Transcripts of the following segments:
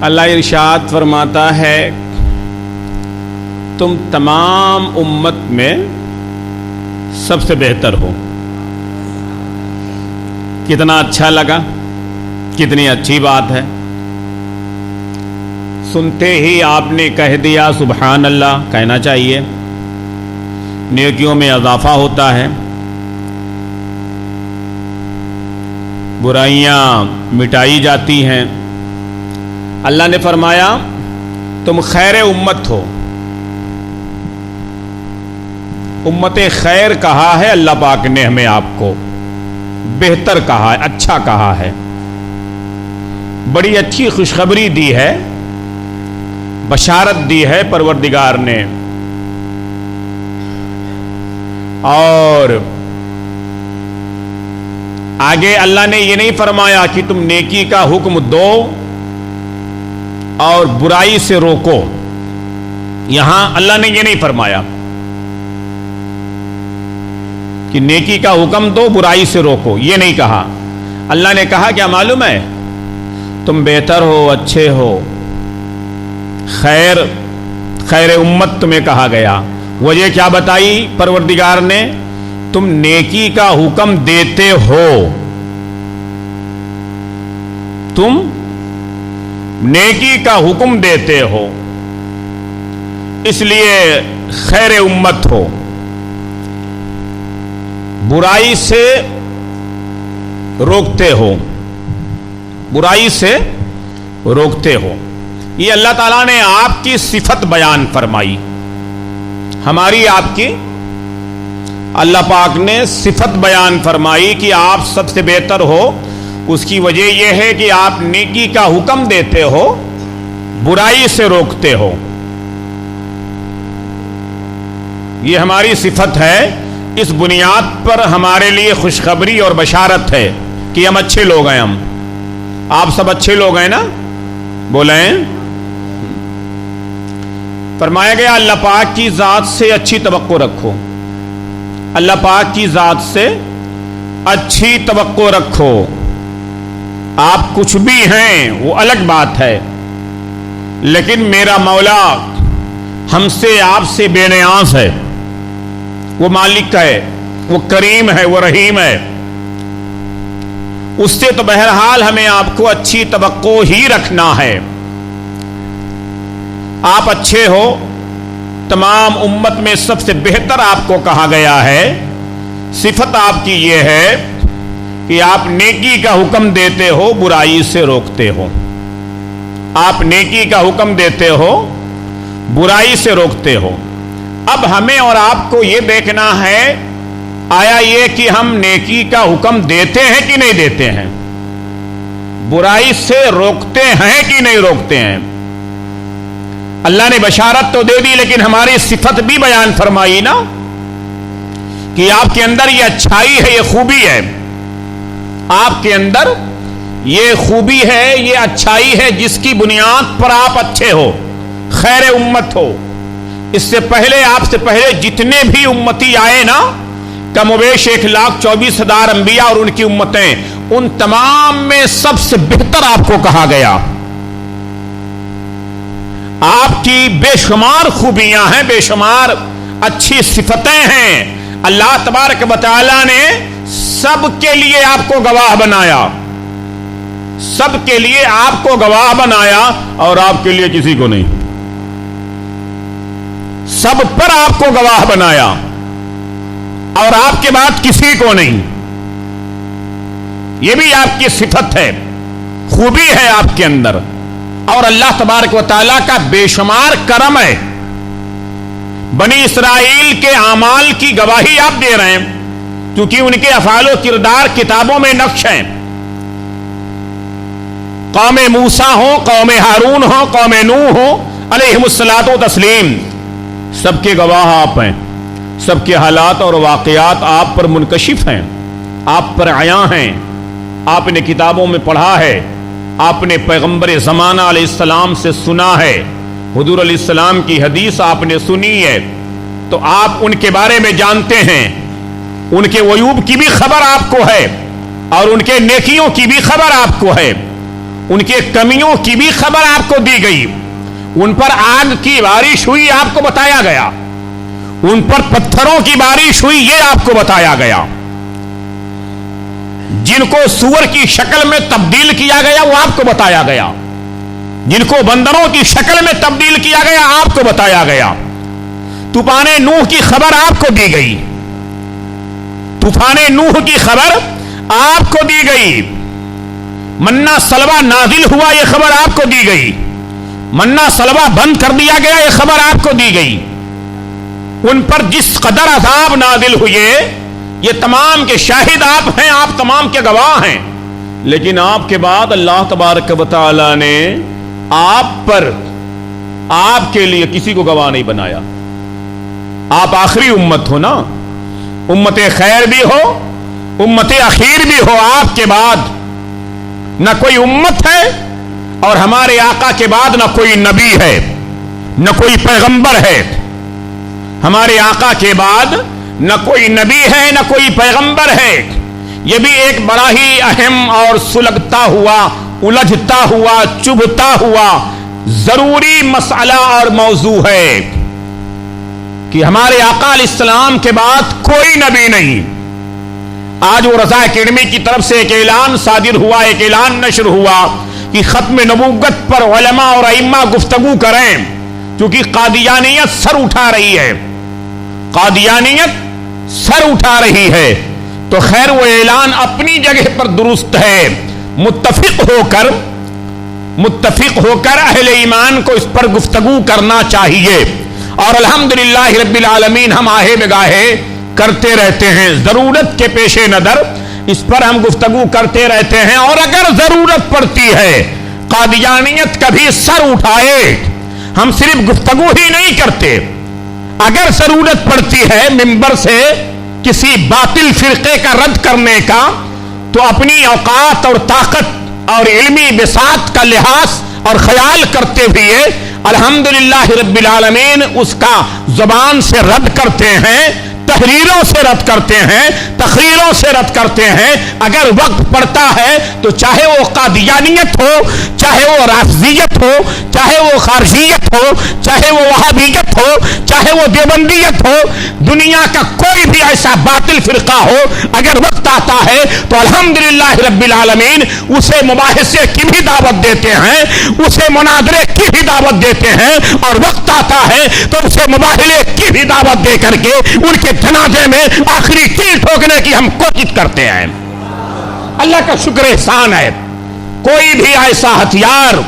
اللہ ارشاد فرماتا ہے تم تمام امت میں سب سے بہتر ہو۔ کتنا اچھا لگا، کتنی اچھی بات ہے۔ سنتے ہی آپ نے کہہ دیا سبحان اللہ، کہنا چاہیے، نیکیوں میں اضافہ ہوتا ہے، برائیاں مٹائی جاتی ہیں۔ اللہ نے فرمایا تم خیر امت ہو۔ امت خیر کہا ہے اللہ پاک نے ہمیں، آپ کو بہتر کہا ہے، اچھا کہا ہے، بڑی اچھی خوشخبری دی ہے، بشارت دی ہے پروردگار نے۔ اور آگے اللہ نے یہ نہیں فرمایا کہ تم نیکی کا حکم دو اور برائی سے روکو، یہاں اللہ نے یہ نہیں فرمایا کہ نیکی کا حکم دو برائی سے روکو، یہ نہیں کہا۔ اللہ نے کہا کیا معلوم ہے، تم بہتر ہو، اچھے ہو، خیر امت تمہیں کہا گیا۔ وجہ کیا بتائی پروردگار نے؟ تم نیکی کا حکم دیتے ہو، تم نیکی کا حکم دیتے ہو، اس لیے خیر امت ہو، برائی سے روکتے ہو، برائی سے روکتے ہو۔ یہ اللہ تعالیٰ نے آپ کی صفت بیان فرمائی، ہماری آپ کی اللہ پاک نے صفت بیان فرمائی کہ آپ سب سے بہتر ہو۔ اس کی وجہ یہ ہے کہ آپ نیکی کا حکم دیتے ہو، برائی سے روکتے ہو، یہ ہماری صفت ہے۔ اس بنیاد پر ہمارے لیے خوشخبری اور بشارت ہے کہ ہم اچھے لوگ ہیں۔ ہم آپ سب اچھے لوگ ہیں نا، بولیں۔ فرمایا گیا اللہ پاک کی ذات سے اچھی توقع رکھو، اللہ پاک کی ذات سے اچھی توقع رکھو۔ آپ کچھ بھی ہیں وہ الگ بات ہے، لیکن میرا مولا ہم سے آپ سے بے نیاز ہے، وہ مالک ہے، وہ کریم ہے، وہ رحیم ہے۔ اس سے تو بہرحال ہمیں آپ کو اچھی توقع ہی رکھنا ہے۔ آپ اچھے ہو، تمام امت میں سب سے بہتر آپ کو کہا گیا ہے۔ صفت آپ کی یہ ہے کہ آپ نیکی کا حکم دیتے ہو، برائی سے روکتے ہو۔ آپ نیکی کا حکم دیتے ہو، برائی سے روکتے ہو۔ اب ہمیں اور آپ کو یہ دیکھنا ہے، آیا یہ کہ ہم نیکی کا حکم دیتے ہیں کہ نہیں دیتے ہیں، برائی سے روکتے ہیں کہ نہیں روکتے ہیں۔ اللہ نے بشارت تو دے دی، لیکن ہماری صفت بھی بیان فرمائی نا کہ آپ کے اندر یہ اچھائی ہے، یہ خوبی ہے، آپ کے اندر یہ خوبی ہے، یہ اچھائی ہے، جس کی بنیاد پر آپ اچھے ہو، خیر امت ہو۔ اس سے پہلے، آپ سے پہلے جتنے بھی امتی آئے نا، کم و بیش 1,24,000 انبیاء اور ان کی امتیں، ان تمام میں سب سے بہتر آپ کو کہا گیا۔ آپ کی بے شمار خوبیاں ہیں، بے شمار اچھی صفتیں ہیں۔ اللہ تبارک و تعالی نے سب کے لیے آپ کو گواہ بنایا، سب کے لیے آپ کو گواہ بنایا، اور آپ کے لیے کسی کو نہیں، سب پر آپ کو گواہ بنایا، اور آپ کے بعد کسی کو نہیں۔ یہ بھی آپ کی صفت ہے، خوبی ہے آپ کے اندر، اور اللہ تبارک و تعالیٰ کا بے شمار کرم ہے۔ بنی اسرائیل کے اعمال کی گواہی آپ دے رہے ہیں، کیونکہ ان کے افعال و کردار کتابوں میں نقش ہیں۔ قوم موسیٰ ہو، قوم ہارون ہو، قوم نوح ہو علیہم الصلاۃ و تسلیم، سب کے گواہ آپ ہیں، سب کے حالات اور واقعات آپ پر منکشف ہیں، آپ پر عیاں ہیں، آپ نے کتابوں میں پڑھا ہے، آپ نے پیغمبر زمانہ علیہ السلام سے سنا ہے، حضور علیہ السلام کی حدیث آپ نے سنی ہے، تو آپ ان کے بارے میں جانتے ہیں، ان کے عیوب کی بھی خبر آپ کو ہے، اور ان کے نیکیوں کی بھی خبر آپ کو ہے۔ ان کے کمیوں کی بھی خبر آپ کو دی گئی, ان پر آگ کی بارش ہوئی آپ کو بتایا گیا, ان پر پتھروں کی بارش ہوئی یہ آپ کو بتایا گیا, جن کو سور کی شکل میں تبدیل کیا گیا وہ آپ کو بتایا گیا, جن کو بندروں کی شکل میں تبدیل کیا گیا آپ کو بتایا گیا. طوفان نوح کی خبر آپ کو دی گئی, طوفان نوح کی خبر آپ کو دی گئی. منا سلوا نازل ہوا یہ خبر آپ کو دی گئی, منا سلوا بند کر دیا گیا یہ خبر آپ کو دی گئی. ان پر جس قدر عذاب نازل ہوئے یہ تمام کے شاہد آپ ہیں, آپ تمام کے گواہ ہیں. لیکن آپ کے بعد اللہ تبارک و تعالی نے آپ پر, آپ کے لیے کسی کو گواہ نہیں بنایا. آپ آخری امت ہو نا, امت خیر بھی ہو, امت اخیر بھی ہو. آپ کے بعد نہ کوئی امت ہے اور ہمارے آقا کے بعد نہ کوئی نبی ہے, نہ کوئی پیغمبر ہے. ہمارے آقا کے بعد نہ کوئی نبی ہے نہ کوئی پیغمبر ہے. یہ بھی ایک بڑا ہی اہم اور سلگتا ہوا, الجھتا ہوا, چبھتا ہوا ضروری مسئلہ اور موضوع ہے کہ ہمارے آقا علیہ السلام کے بعد کوئی نبی نہیں. آج وہ رضا اکیڈمی کی طرف سے ایک اعلان صادر ہوا, ایک اعلان نشر ہوا کہ ختم نبوت پر علماء اور ائمہ گفتگو کریں, کیونکہ قادیانیت سر اٹھا رہی ہے, قادیانیت سر اٹھا رہی ہے. تو خیر وہ اعلان اپنی جگہ پر درست ہے. متفق ہو کر اہل ایمان کو اس پر گفتگو کرنا چاہیے, اور الحمدللہ رب العالمین ہم آہے بگاہے کرتے رہتے ہیں. ضرورت کے پیش نظر اس پر ہم گفتگو کرتے رہتے ہیں, اور اگر ضرورت پڑتی ہے قادیانیت کبھی سر اٹھائے, ہم صرف گفتگو ہی نہیں کرتے, اگر ضرورت پڑتی ہے منبر سے کسی باطل فرقے کا رد کرنے کا, تو اپنی اوقات اور طاقت اور علمی بساط کا لحاظ اور خیال کرتے ہوئے الحمدللہ رب العالمین اس کا زبان سے رد کرتے ہیں, تحریروں سے رد کرتے ہیں, تقریروں سے رد کرتے ہیں. اگر وقت پڑتا ہے تو چاہے وہ قادیانیت ہو, چاہے وہ رافضیت ہو, چاہے وہ خارجیت ہو, چاہے وہ وہابیت ہو, چاہے وہ دیوبندیت ہو, دنیا کا کوئی بھی ایسا باطل فرقہ ہو, اگر وقت آتا ہے تو الحمدللہ رب العالمین اسے مباحثے کی بھی دعوت دیتے ہیں, اسے مناظرے کی بھی دعوت دیتے ہیں, اور وقت آتا ہے تو اسے مباحثے کی بھی دعوت دے کر کے ان کے جنازے میں آخری تیر ٹھوکنے کی ہم کوشش کرتے ہیں. اللہ کا شکر احسان ہے, کوئی بھی ایسا ہتھیار,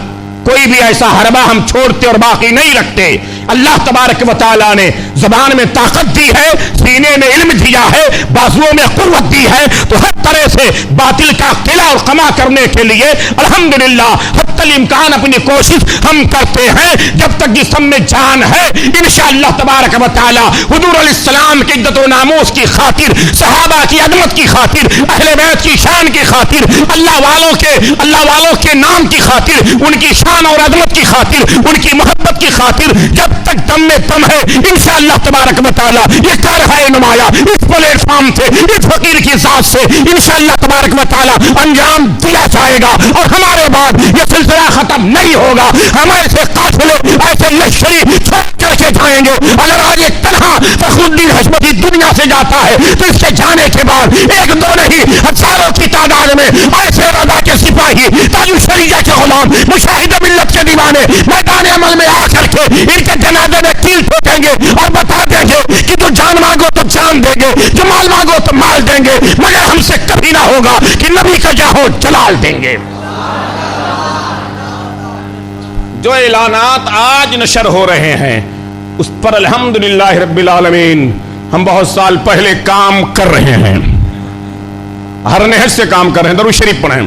کوئی بھی ایسا حربہ ہم چھوڑتے اور باقی نہیں رکھتے. اللہ تبارک و تعالیٰ نے زبان میں طاقت دی ہے, سینے میں علم دیا ہے, بازوؤں میں قوت دی ہے, تو ہر طرح سے باطل کا قلع اور قمع کرنے کے لیے الحمدللہ حتی الامکان اپنی کوشش ہم کرتے ہیں. جب تک جسم میں جان ہے انشاءاللہ تبارک و تعالیٰ حضور علیہ السلام کی عزت و ناموس کی خاطر, صحابہ کی عظمت کی خاطر, اہل بیت کی شان کی خاطر, اللہ والوں کے نام کی خاطر, ان کی شان اور عظمت کی خاطر, ان کی محبت کی خاطر, جب تک دم میں دم ہے انشاءاللہ تبارک و تعالی یہ کارخانہ نمایاں اس پلیٹ فارم سے, اس فقیر کی ذات سے انشاءاللہ تبارک و تعالی انجام دیا جائے گا. اور ہمارے بعد یہ سلسلہ ختم نہیں ہوگا, ہم ایسے قافلے, ایسے لشکری چھوڑ کر کے جائیں گے. اگر آج ایک تنہا فخر الدین حشمتی دنیا سے جاتا ہے تو اس کے جانے کے بعد ایک دو نہیں ہزاروں کی تعداد میں ایسے رضا کے سپاہی, تاج الشریعہ کے غلام, مشاہد ملت کے دیوانے میدان عمل میں آ کر کے ان کے جنازے میں کیل ٹھوکیں گے اور بتا دیں گے کہ تو جان مانگو تو جان دیں گے, جو مال مانگو تو مال دیں گے, مگر ہم سے کبھی نہ ہوگا کہ نبی کا جاہو جلال دیں گے. جو اعلانات آج نشر ہو رہے ہیں اس پر الحمدللہ رب العالمین ہم بہت سال پہلے کام کر رہے ہیں, ہر نہج سے کام کر رہے ہیں. درود شریف پڑھیں.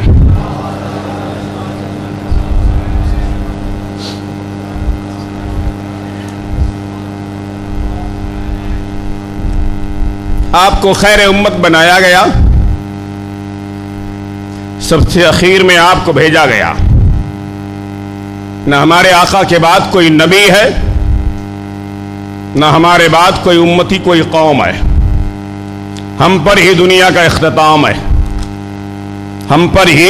آپ کو خیر امت بنایا گیا, سب سے اخیر میں آپ کو بھیجا گیا. نہ ہمارے آقا کے بعد کوئی نبی ہے, نہ ہمارے بعد کوئی امتی, کوئی قوم ہے. ہم پر ہی دنیا کا اختتام ہے, ہم پر ہی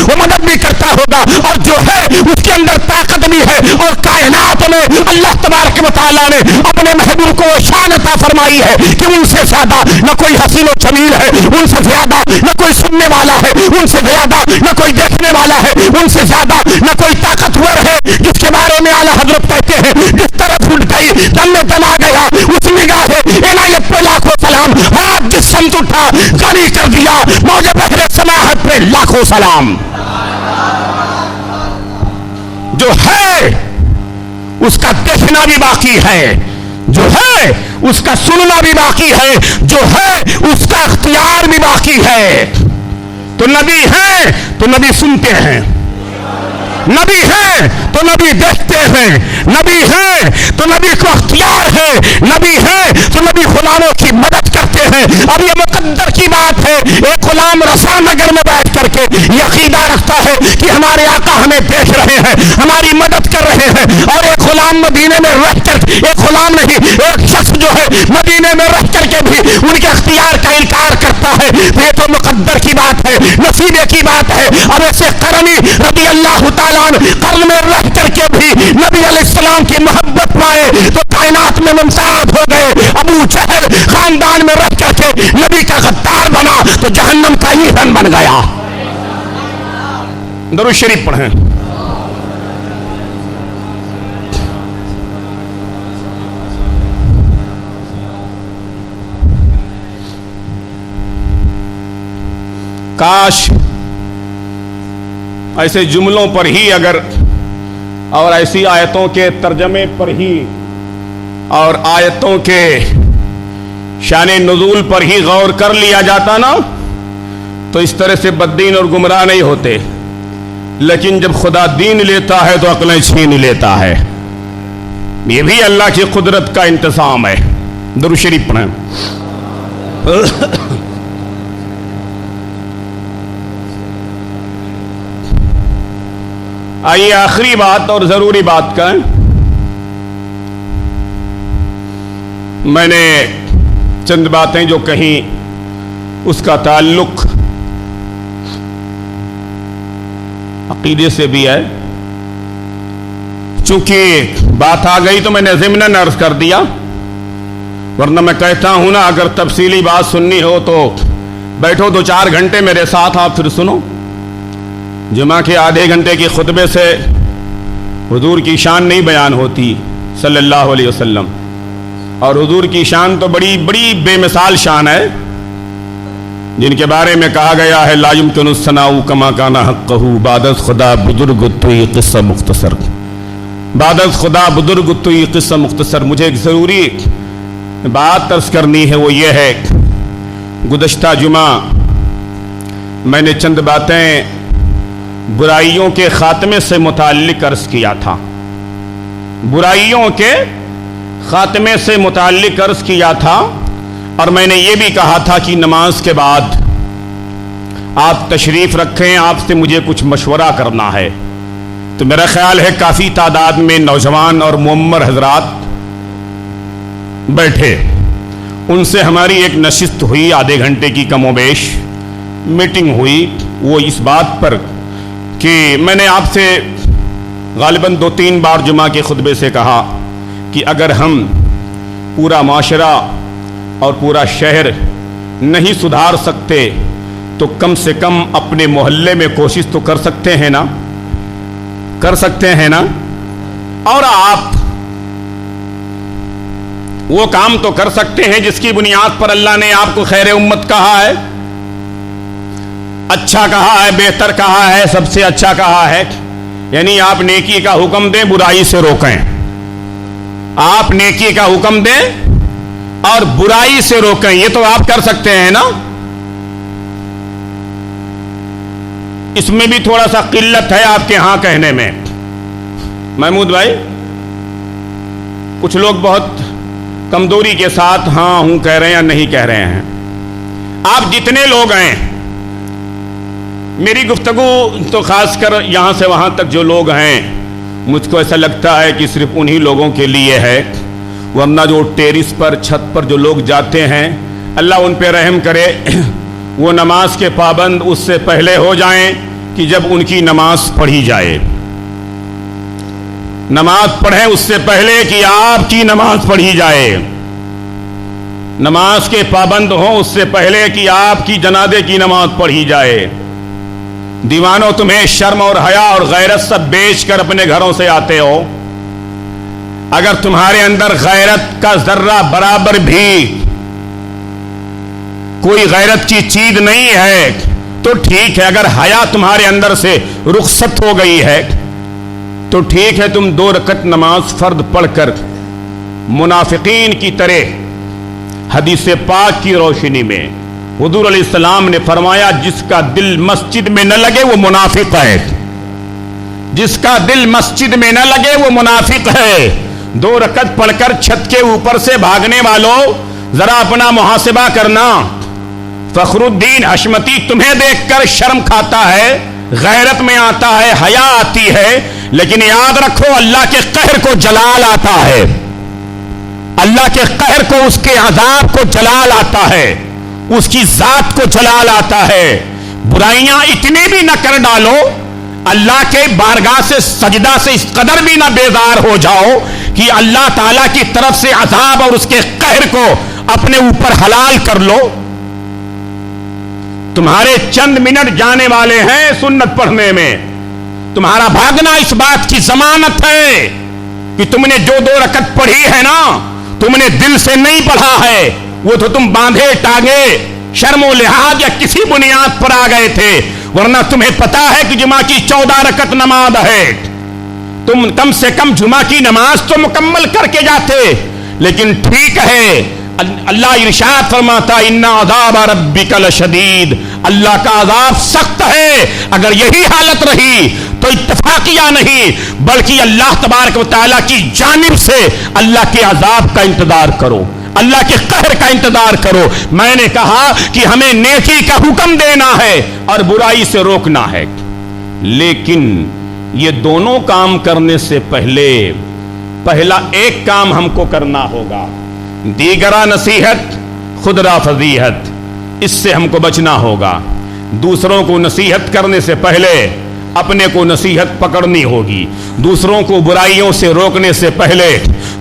وہ مدد بھی کرتا ہوگا، اور جو ہے اس کے اندر طاقت بھی ہے، اور کائنات میں اللہ تبارک و تعالیٰ نے اپنے محبوب کو شان عطا فرمائی ہے کہ ان سے زیادہ نہ کوئی حسین و جمیل ہے، ان سے زیادہ نہ کوئی سننے والا ہے، ان سے زیادہ نہ کوئی دیکھنے والا ہے، ان سے زیادہ نہ کوئی طاقتور ہے، جس کے بارے میں اعلیٰ حضرت کہتے ہیں جس طرف اٹھ گئی دم میں دم آ گیا، اس نگاہ عنایت پہ لاکھوں سلام، ہاتھ جس سمت اٹھا غنی کر دیا، موج بحر سماحت پہ لاکھوں سلام۔ جو ہے اس کا دیکھنا بھی باقی ہے، جو ہے اس کا سننا بھی باقی ہے، جو ہے اس کا اختیار بھی باقی ہے۔ تو نبی ہیں تو نبی سنتے ہیں، نبی ہیں تو نبی دیکھتے ہیں، نبی ہیں تو نبی کو اختیار ہے، نبی ہیں تو نبی غلاموں کی مدد کرتے ہیں۔ اب یہ مقدر کی بات ہے، ایک غلام رسا نگر میں بیٹھ کر کے یہ عقیدہ رکھتا ہے کہ ہمارے آقا ہمیں دیکھ رہے ہیں، ہماری مدد کر رہے ہیں، اور ایک غلام مدینے میں رہ کر، ایک غلام نہیں ایک شخص جو ہے مدینے میں رہ کر کے بھی ان کے اختیار کا انکار کرتا ہے۔ یہ تو مقدر کی بات ہے، نصیبے کی بات ہے۔ اب ایسے قرنی رضی اللہ تعالیٰ قرن میں رہ کر کے بھی نبی علیہ السلام کی محبت پائے تو کائنات میں ممتاز ہو گئے۔ ابو جہل خاندان میں رہ کر کے نبی کا غدار بنا تو جہنم کا ایندھن بن گیا۔ درود شریف پڑھیں۔ کاش ایسے جملوں پر ہی اگر اور ایسی آیتوں کے ترجمے پر ہی اور آیتوں کے شان نزول پر ہی غور کر لیا جاتا نا تو اس طرح سے بددین اور گمراہ نہیں ہوتے، لیکن جب خدا دین لیتا ہے تو عقلیں چھین لیتا ہے۔ یہ بھی اللہ کی قدرت کا انتظام ہے۔ درود شریف پڑھیں۔ آئیے آخری بات اور ضروری بات کا میں نے چند باتیں جو کہیں اس کا تعلق عقیدے سے بھی ہے، چونکہ بات آ گئی تو میں نے ضمناً عرض کر دیا، ورنہ میں کہتا ہوں نا اگر تفصیلی بات سننی ہو تو بیٹھو 2-4 گھنٹے میرے ساتھ، آپ پھر سنو۔ جمعہ کے آدھے گھنٹے کے خطبے سے حضور کی شان نہیں بیان ہوتی صلی اللہ علیہ وسلم، اور حضور کی شان تو بڑی بڑی بے مثال شان ہے، جن کے بارے میں کہا گیا ہے لا یمکن الثناء کما کان حقہ، بعد از خدا بزرگ تو یہ قصہ مختصر، بعد از خدا بزرگ تو یہ قصہ مختصر۔ مجھے ایک ضروری بات عرض کرنی ہے، وہ یہ ہے گزشتہ جمعہ میں نے چند باتیں برائیوں کے خاتمے سے متعلق عرض کیا تھا، برائیوں کے خاتمے سے متعلق عرض کیا تھا، اور میں نے یہ بھی کہا تھا کہ نماز کے بعد آپ تشریف رکھیں، آپ سے مجھے کچھ مشورہ کرنا ہے۔ تو میرا خیال ہے کافی تعداد میں نوجوان اور معمر حضرات بیٹھے، ان سے ہماری ایک نشست ہوئی آدھے گھنٹے کی کم و بیش میٹنگ ہوئی، وہ اس بات پر کہ میں نے آپ سے غالباً 2-3 بار جمعہ کے خطبے سے کہا کہ اگر ہم پورا معاشرہ اور پورا شہر نہیں سدھار سکتے تو کم سے کم اپنے محلے میں کوشش تو کر سکتے ہیں نا، کر سکتے ہیں نا، اور آپ وہ کام تو کر سکتے ہیں جس کی بنیاد پر اللہ نے آپ کو خیر امت کہا ہے، اچھا کہا ہے، بہتر کہا ہے، سب سے اچھا کہا ہے، یعنی آپ نیکی کا حکم دیں، برائی سے روکیں، آپ نیکی کا حکم دیں اور برائی سے روکیں، یہ تو آپ کر سکتے ہیں نا۔ اس میں بھی تھوڑا سا قلت ہے آپ کے ہاں کہنے میں محمود بھائی، کچھ لوگ بہت کمزوری کے ساتھ ہاں ہوں کہہ رہے ہیں یا نہیں کہہ رہے ہیں۔ آپ جتنے لوگ ہیں، میری گفتگو تو خاص کر یہاں سے وہاں تک جو لوگ ہیں، مجھ کو ایسا لگتا ہے کہ صرف انہی لوگوں کے لیے ہے، ورنہ جو ٹیرس پر چھت پر جو لوگ جاتے ہیں اللہ ان پہ رحم کرے، وہ نماز کے پابند اس سے پہلے ہو جائیں کہ جب ان کی نماز پڑھی جائے، نماز پڑھیں اس سے پہلے کہ آپ کی نماز پڑھی جائے، نماز کے پابند ہوں اس سے پہلے کہ آپ کی جنازے کی نماز پڑھی جائے۔ دیوانوں، تمہیں شرم اور حیا اور غیرت سب بیچ کر اپنے گھروں سے آتے ہو۔ اگر تمہارے اندر غیرت کا ذرہ برابر بھی کوئی غیرت کی چیز نہیں ہے تو ٹھیک ہے، اگر حیا تمہارے اندر سے رخصت ہو گئی ہے تو ٹھیک ہے، تم 2 رکعت نماز فرض پڑھ کر منافقین کی طرح حدیث پاک کی روشنی میں حضور علیہ السلام نے فرمایا جس کا دل مسجد میں نہ لگے وہ منافق ہے، جس کا دل مسجد میں نہ لگے وہ منافق ہے۔ 2 رکعت پڑھ کر چھت کے اوپر سے بھاگنے والوں ذرا اپنا محاسبہ کرنا۔ فخر الدین حشمتی تمہیں دیکھ کر شرم کھاتا ہے، غیرت میں آتا ہے، حیا آتی ہے، لیکن یاد رکھو اللہ کے قہر کو جلال آتا ہے، اللہ کے قہر کو، اس کے عذاب کو جلال آتا ہے، اس کی ذات کو جلال آتا ہے۔ برائیاں اتنی بھی نہ کر ڈالو، اللہ کے بارگاہ سے سجدہ سے اس قدر بھی نہ بیزار ہو جاؤ کہ اللہ تعالیٰ کی طرف سے عذاب اور اس کے قہر کو اپنے اوپر حلال کر لو۔ تمہارے چند منٹ جانے والے ہیں سنت پڑھنے میں، تمہارا بھاگنا اس بات کی ضمانت ہے کہ تم نے جو 2 رکعت پڑھی ہے نا، تم نے دل سے نہیں پڑھا ہے، وہ تو تم باندھے ٹانگے شرم و لحاظ یا کسی بنیاد پر آ گئے تھے، ورنہ تمہیں پتا ہے کہ جمعہ کی 14 رکعت نماز ہے، تم کم سے کم جمعہ کی نماز تو مکمل کر کے جاتے۔ لیکن ٹھیک ہے، اللہ ارشاد فرماتا ان عذاب ربک لشدید، اللہ کا عذاب سخت ہے۔ اگر یہی حالت رہی تو اتفاقیہ نہیں بلکہ اللہ تبارک و تعالیٰ کی جانب سے اللہ کے عذاب کا انتظار کرو، اللہ کے قہر کا انتظار کرو۔ میں نے کہا کہ ہمیں نیکی کا حکم دینا ہے اور برائی سے روکنا ہے، لیکن یہ دونوں کام کرنے سے پہلا ایک کام ہم کو کرنا ہوگا، دیگرہ نصیحت خودرا فضیحت، اس سے ہم کو بچنا ہوگا۔ دوسروں کو نصیحت کرنے سے پہلے اپنے کو نصیحت پکڑنی ہوگی، دوسروں کو برائیوں سے روکنے سے پہلے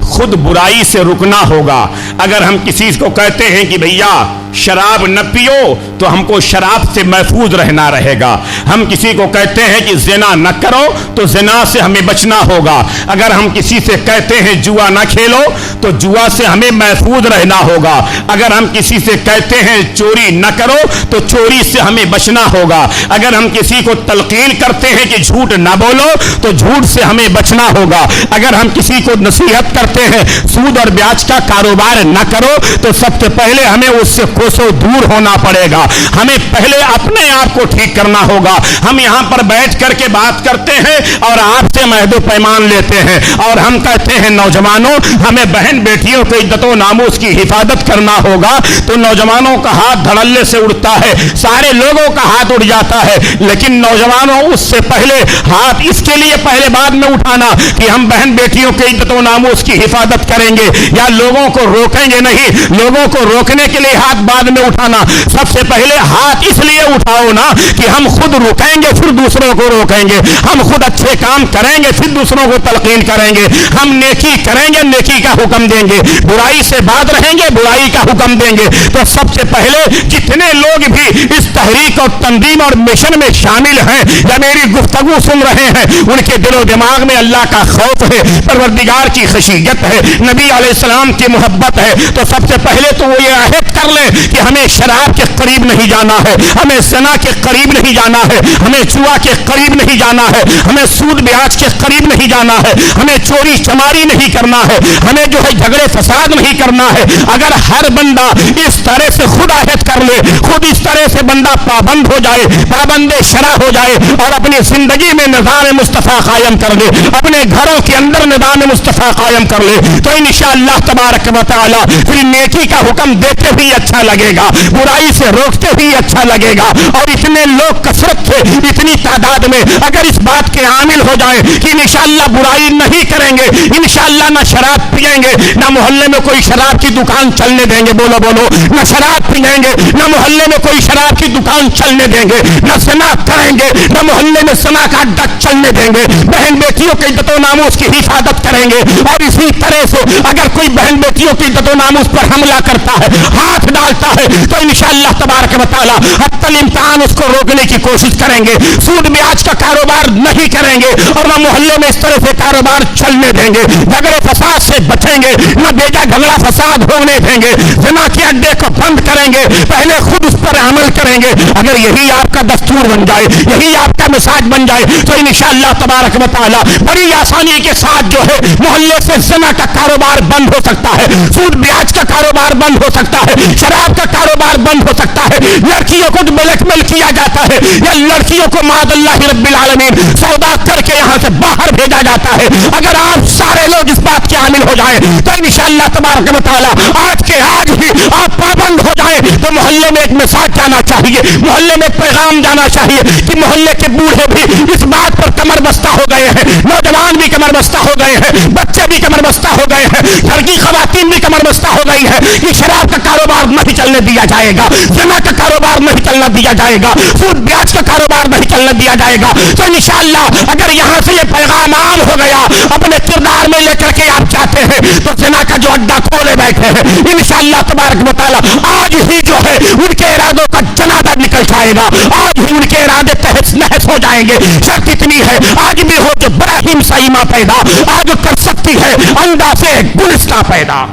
خود برائی سے رکنا ہوگا۔ اگر ہم کسی کو کہتے ہیں کہ بھیا شراب نہ پیو تو ہم کو شراب سے محفوظ رہنا رہے گا، ہم کسی کو کہتے ہیں کہ زنا نہ کرو تو زنا سے ہمیں بچنا ہوگا، اگر ہم کسی سے کہتے ہیں جوا نہ کھیلو تو جوا سے ہمیں محفوظ رہنا ہوگا، اگر ہم کسی سے کہتے ہیں چوری نہ کرو تو چوری سے ہمیں بچنا ہوگا، اگر ہم کسی کو تلقین کرتے ہیں کہ جھوٹ نہ بولو تو جھوٹ سے ہمیں بچنا ہوگا، اگر ہم کسی کو نصیحت کرتے ہیں سود اور بیاج کا کاروبار نہ کرو تو سب سے پہلے ہمیں اس سے کوسوں دور ہونا پڑے گا، ہمیں پہلے اپنے آپ کو ٹھیک کرنا ہوگا۔ ہم یہاں پر بیٹھ کر کے بات کرتے ہیں اور آپ سے عہد و پیمان لیتے ہیں اور ہم کہتے ہیں نوجوانوں ہمیں بہن بیٹیوں کی عزت و ناموس کی حفاظت کرنا ہوگا، تو نوجوانوں کا ہاتھ دھڑلے سے اڑتا ہے، سارے لوگوں کا ہاتھ اڑ جاتا ہے، لیکن نوجوانوں اس سے پہلے ہاتھ اس کے لیے پہلے بعد میں اٹھانا کہ ہم بہن بیٹیوں کی عزت و ناموس کی حفاظت کریں گے یا لوگوں کو روکیں گے نہیں، لوگوں کو روکنے کے لیے ہاتھ بعد میں اٹھانا، سب سے پہلے ہاتھ اس لیے اٹھاؤ نا کہ ہم خود رکیں گے پھر دوسروں کو روکیں گے، ہم خود اچھے کام کریں گے پھر دوسروں کو تلقین کریں گے، ہم نیکی کریں گے نیکی کا حکم دیں گے، برائی سے بعد رہیں گے برائی کا حکم دیں گے۔ تو سب سے پہلے جتنے لوگ بھی اس تحریک اور تنظیم اور مشن میں شامل ہیں یا میری گفتگو سن رہے ہیں ان کے دل و دماغ میں اللہ کا خوف ہے، پروردگار کی خشیت ہے، نبی علیہ السلام کی محبت ہے، تو سب سے پہلے تو وہ یہ عہد کر لیں کہ ہمیں شراب کے قریب نہیں جانا ہے، ہمیں زنا کے قریب نہیں جانا ہے، ہمیں جوا کے قریب نہیں جانا ہے، ہمیں سود بیاج کے قریب نہیں جانا ہے، ہمیں چوری چماری نہیں کرنا ہے، ہمیں جو ہے جھگڑے فساد نہیں کرنا ہے۔ اگر ہر بندہ اس طرح سے خود عہد کر لے، خود اس طرح سے بندہ پابند ہو جائے، پابند شرع ہو جائے اور اپنی زندگی میں نظام مصطفیٰ قائم کر لے، اپنے گھروں کے اندر نظام مصطفیٰ قائم کر لے، تو انشاءاللہ تبارک و تعالی پھر نیکی کا حکم دیتے بھی اچھا لگے لگے گا, برائی سے روکتے بھی اچھا لگے گا. اور اتنے لوگ کثرت سے, اتنی تعداد میں اگر اس بات کے عامل ہو جائیں کہ انشاءاللہ برائی نہیں کریں گے, انشاءاللہ نہ شراب پیئیں گے, نہ محلے میں کوئی شراب کی دکان چلنے دیں گے, بولو بولو, نہ شراب پیئیں گے, نہ محلے میں کوئی شراب کی دکان چلنے دیں گے, نہ زنا کریں گے, نہ محلے میں زنا کا اڈا چلنے دیں گے, بہن بیٹیوں کے عزت و ناموس کی حفاظت کریں گے. اور اسی طرح سے اگر کوئی بہن بیٹیوں کی عزت و ناموس پر حملہ کرتا ہے, ہاتھ ڈالتا ہے, تو انشاءاللہ تبارک و تعالی حتی الامتحان اس کو روکنے کی کوشش کریں گے. سود بیاج کا کاروبار نہیں کریں گے, اور نہ محلے میں اس طرح سے کاروبار چلنے دیں گے. جھگڑے فساد سے بچیں گے, نہ بیجا جھگڑا فساد ہونے دیں گے. زنا کے اڈے کو بند کریں گے, پہلے خود اس پر عمل کریں گے. اگر یہی آپ کا دستور بن جائے, یہی آپ کا مزاج بن جائے, تو انشاءاللہ تبارک و تعالی بڑی آسانی کے ساتھ جو ہے محلے سے زنا کا کاروبار بند ہو سکتا ہے, سود بیاج کا کاروبار بند ہو سکتا ہے, شراب کا کاروبار بند ہو سکتا ہے, لڑکیوں کو بلیک میل کیا جاتا ہے, یا لڑکیوں کو معاذ اللہ رب العالمین سودا کر کے یہاں سے باہر بھیجا جاتا ہے. اگر آپ سارے لوگ اس بات کے عامل ہو جائیں تو انشاءاللہ تبارک و تعالی آج کے آج ہی آپ پابند ہو جائیں. تو محلے میں ایک میساج جانا چاہیے, محلے میں پیغام جانا چاہیے کہ محلے کے بوڑھے بھی اس بات پر کمر بستہ ہو گئے ہیں, نوجوان بھی کمر بستہ ہو گئے ہیں, بچے بھی کمر بستہ ہو گئے ہیں, گھر کی خواتین بھی کمر بستہ ہو گئی ہے کہ شراب کا کاروبار نہیں چلنے دیا جائے گا, زنا کا کاروبار نہیں چلنا دیا جائے گا, سود بیاج کا کاروبار نہیں چلنے دیا جائے گا. تو انشاءاللہ اگر یہاں سے یہ پیغام عام ہو گیا, اپنے کردار میں لے کر کے آپ چاہتے ہیں, تو زنا کا جو اڈا کھولے بیٹھے ہیں انشاءاللہ تبارک و تعالی آج ہی جو ہے ان کے ارادوں کا جنازہ نکل جائے گا, آج ہی ان کے ارادے تحس نحس ہو جائیں گے. شرط اتنی ہے, آج بھی ہو جو براہیم سائمہ پیدا, آج کر سکتی ہے انڈا سے گلستہ پیدا.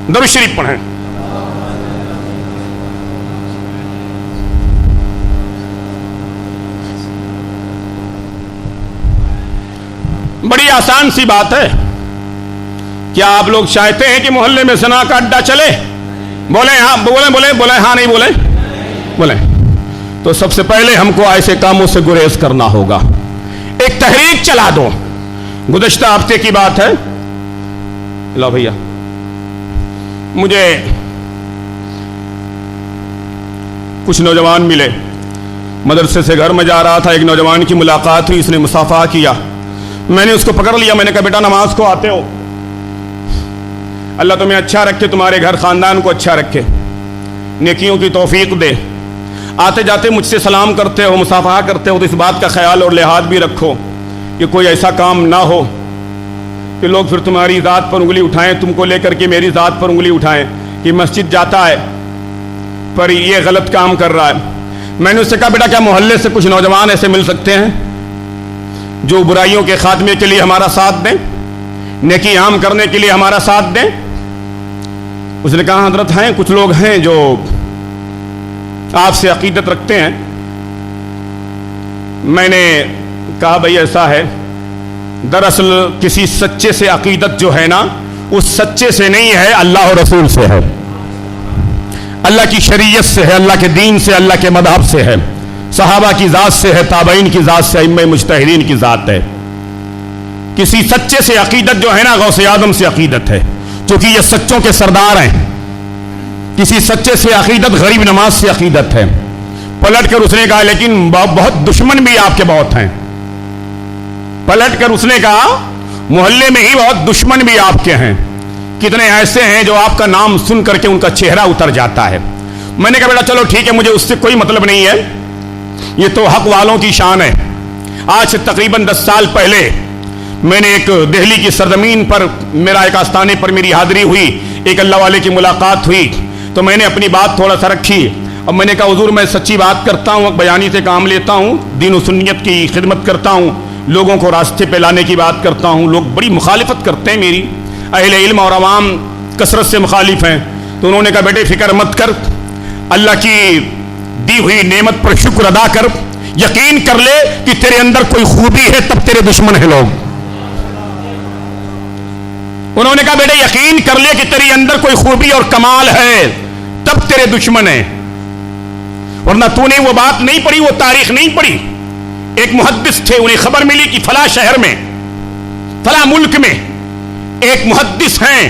درود شریف پڑھیں. بڑی آسان سی بات ہے. کیا آپ لوگ چاہتے ہیں کہ محلے میں زنا کا اڈا چلے؟ بولیں ہاں, بولیں ہاں, نہیں بولیں. تو سب سے پہلے ہم کو ایسے کاموں سے گریز کرنا ہوگا. ایک تحریک چلا دو. گزشتہ ہفتے کی بات ہے, لو بھیا, مجھے کچھ نوجوان ملے, مدرسے سے گھر میں جا رہا تھا, ایک نوجوان کی ملاقات ہوئی, اس نے مصافحہ کیا, میں نے اس کو پکڑ لیا, میں نے کہا بیٹا نماز کو آتے ہو, اللہ تمہیں اچھا رکھے, تمہارے گھر خاندان کو اچھا رکھے, نیکیوں کی توفیق دے, آتے جاتے مجھ سے سلام کرتے ہو, مصافحہ کرتے ہو, تو اس بات کا خیال اور لحاظ بھی رکھو کہ کوئی ایسا کام نہ ہو کہ لوگ پھر تمہاری ذات پر انگلی اٹھائیں, تم کو لے کر کے میری ذات پر انگلی اٹھائیں کہ مسجد جاتا ہے پر یہ غلط کام کر رہا ہے. میں نے اس سے کہا بیٹا کیا محلے سے کچھ نوجوان ایسے مل سکتے ہیں جو برائیوں کے خاتمے کے لیے ہمارا ساتھ دیں, نیکی عام کرنے کے لیے ہمارا ساتھ دیں؟ اس نے کہا حضرت ہیں, کچھ لوگ ہیں جو آپ سے عقیدت رکھتے ہیں. میں نے کہا بھئی ایسا ہے, دراصل کسی سچے سے عقیدت جو ہے نا, اس سچے سے نہیں ہے, اللہ اور رسول سے ہے, اللہ کی شریعت سے ہے, اللہ کے دین سے, اللہ کے مذہب سے ہے, صحابہ کی ذات سے ہے, تابعین کی ذات سے, ائمہ مجتہدین کی ذات ہے. کسی سچے سے عقیدت جو ہے نا, غوث اعظم سے عقیدت ہے, چونکہ یہ سچوں کے سردار ہیں. کسی سچے سے عقیدت غریب نواز سے عقیدت ہے. پلٹ کر اس نے کہا لیکن بہت دشمن بھی آپ کے بہت ہیں. پلٹ کر اس نے کہا محلے میں ہی بہت دشمن بھی آپ کے ہیں, کتنے ایسے ہیں جو آپ کا نام سن کر کے ان کا چہرہ اتر جاتا ہے. میں نے کہا بیٹا چلو ٹھیک ہے, مجھے اس سے کوئی مطلب نہیں ہے, یہ تو حق والوں کی شان ہے. آج سے تقریباً 10 سال پہلے میں نے ایک دہلی کی سرزمین پر, میرا ایک آستانے پر میری حاضری ہوئی, ایک اللہ والے کی ملاقات ہوئی, تو میں نے اپنی بات تھوڑا سا رکھی. اب میں نے کہا حضور میں سچی بات کرتا ہوں, بیانی سے کام لیتا ہوں, دین و سنیت کی خدمت کرتا ہوں, لوگوں کو راستے پہ لانے کی بات کرتا ہوں. لوگ بڑی مخالفت کرتے ہیں میری, اہل علم اور عوام کثرت سے مخالف ہیں. تو انہوں نے کہا بیٹے فکر مت کر, اللہ کی دی ہوئی نعمت پر شکر ادا کر, یقین کر لے کہ تیرے اندر کوئی خوبی ہے تب تیرے دشمن ہیں لوگ. انہوں نے کہا بیٹے یقین کر لے کہ تیرے اندر کوئی خوبی اور کمال ہے تب تیرے دشمن ہیں, ورنہ تو نے وہ بات نہیں پڑھی, وہ تاریخ نہیں پڑھی. ایک محدث تھے, انہیں خبر ملی کہ فلاں شہر میں, فلاں ملک میں ایک محدث ہیں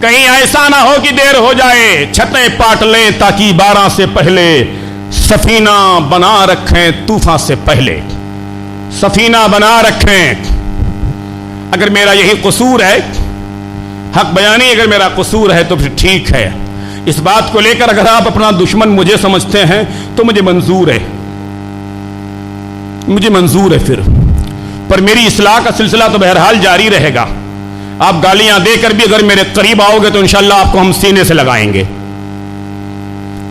کہیں ایسا نہ ہو کہ دیر ہو جائے، چھتیں پاٹ لیں تاکہ 12 سے پہلے سفینہ بنا رکھیں طوفان سے پہلے، سفینہ بنا رکھیں۔ اگر میرا یہی قصور ہے، حق بیانی اگر میرا قصور ہے تو پھر ٹھیک ہے، اس بات کو لے کر اگر آپ اپنا دشمن مجھے سمجھتے ہیں تو مجھے منظور ہے، مجھے منظور ہے پھر، پر میری اصلاح کا سلسلہ تو بہرحال جاری رہے گا۔ آپ گالیاں دے کر بھی اگر میرے قریب آؤ گے تو انشاءاللہ آپ کو ہم سینے سے لگائیں گے،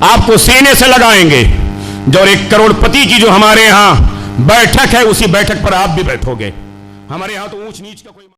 آپ کو سینے سے لگائیں گے۔ جو 1 کروڑ پتی کی جو ہمارے ہاں بیٹھک ہے، اسی بیٹھک پر آپ بھی بیٹھو گے۔ ہمارے ہاں تو اونچ نیچ کا کوئی